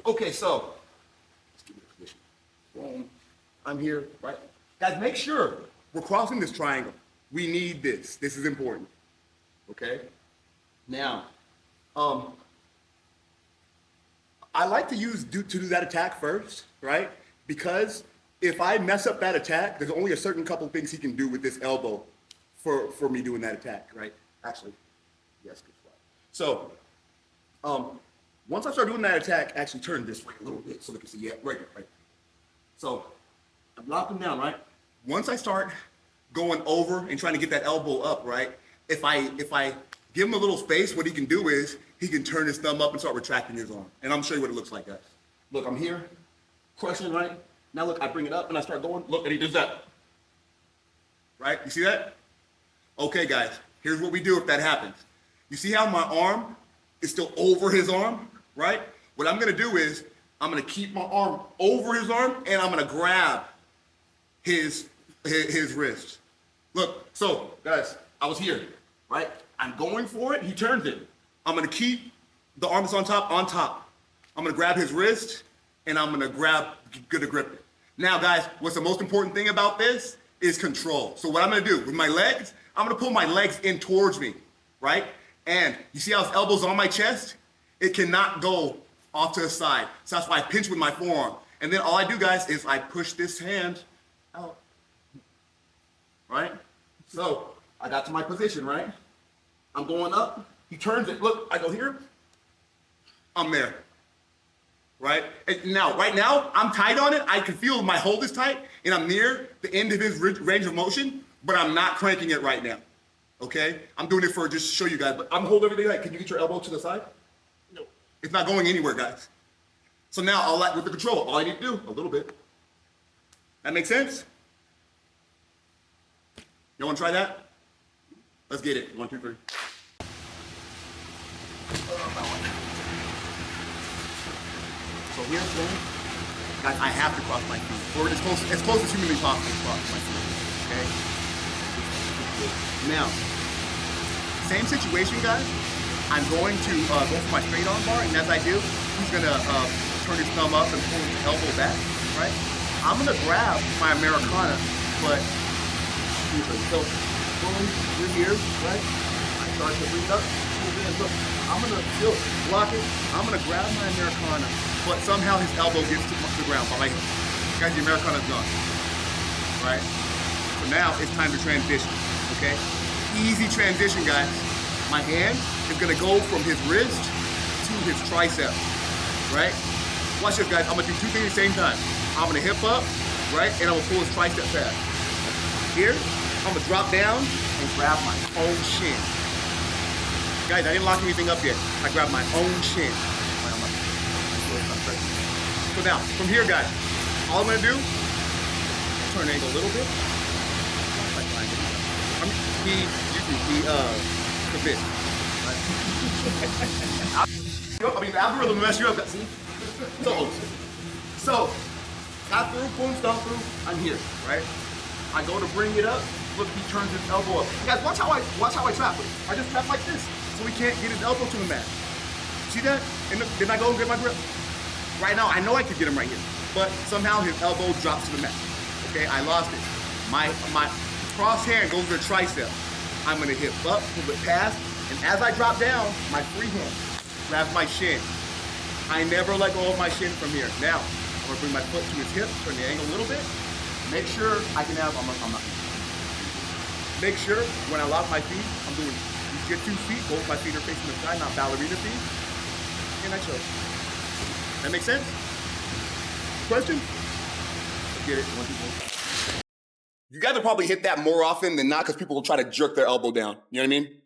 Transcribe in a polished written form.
Okay, so let's give it a position. Boom. I'm here, right? Guys, make sure we're crossing this triangle. We need this. This is important. Okay? Now, I like to do that attack first, right? Because if I mess up that attack, there's only a certain couple things he can do with this elbow for me doing that attack, right? Actually, yes, good spot. So, once I start doing that attack, actually turn this way a little bit so they can see, yeah, right there, right. So, I'm locked him down, right? Once I start going over and trying to get that elbow up, right? If I give him a little space, what he can do is he can turn his thumb up and start retracting his arm. And I'm gonna show you what it looks like, guys. Look, I'm here, crushing, right? Now look, I bring it up and I start going, look, and he does that. Right, you see that? Okay, guys, here's what we do if that happens. You see how my arm is still over his arm, right? What I'm gonna do is, I'm gonna keep my arm over his arm and I'm gonna grab his wrist. Look, so guys, I was here, right? I'm going for it, he turns it. I'm gonna keep the arm that's on top. I'm gonna grab his wrist and I'm gonna get a grip it. Now guys, what's the most important thing about this is control. So what I'm gonna do with my legs, I'm gonna pull my legs in towards me, right? And you see how his elbow's on my chest? It cannot go off to the side. So that's why I pinch with my forearm. And then all I do, guys, is I push this hand out, right? So I got to my position, right? I'm going up, he turns it, look, I go here, I'm there, right? And now, right now, I'm tight on it, I can feel my hold is tight, and I'm near the end of his range of motion, but I'm not cranking it right now, okay? I'm doing it for just to show you guys, but I'm holding everything like, can you get your elbow to the side? No. It's not going anywhere, guys. So now, with the control, all I need to do, a little bit. That make sense? You wanna try that? Let's get it, 1, 2, 3. So here's the thing, guys, I have to cross my feet, or as close as humanly possible to cross my feet, okay? Now, same situation, guys. I'm going to go for my straight arm bar, and as I do, he's gonna turn his thumb up and pull his elbow back, right? I'm gonna grab my Americana, but so boom, we're here, right? I start to bring it up. Look, I'm gonna still block it. I'm gonna grab my Americana, but somehow his elbow gets to the ground. But like, guys, the Americana's gone, right? So now it's time to transition, okay? Easy transition, guys. My hand is gonna go from his wrist to his tricep, right? Watch this, guys. I'm gonna do two things at the same time. I'm gonna hip up, right? And I'm gonna pull his tricep back. Here, I'm gonna drop down and grab my own shin. Guys, I didn't lock anything up yet. I grabbed my own shin. So now, from here, guys, all I'm gonna do, turn the angle a little bit. Commit. I mean, the algorithm will mess you up, guys. See? So, got through, boom, stomp through, I'm here, right? I go to bring it up, look, he turns his elbow up. Guys, watch how I trap it. I just trap like this, so he can't get his elbow to the mat. See that? And look, did I go and get my grip? Right now, I know I could get him right here, but somehow his elbow drops to the mat. Okay, I lost it. My cross hand goes to the tricep. I'm gonna hip up, pull it past, and as I drop down, my free hand grabs my shin. I never let go of my shin from here. Now, I'm gonna bring my foot to his hip, turn the angle a little bit. Make sure I can have, I'm not. Make sure when I lock my feet, I'm doing jiu-jitsu feet, both my feet are facing the sky, not ballerina feet. And I choke. That make sense? Question? Let's get it. 1, 2, 3. You guys will probably hit that more often than not because people will try to jerk their elbow down. You know what I mean?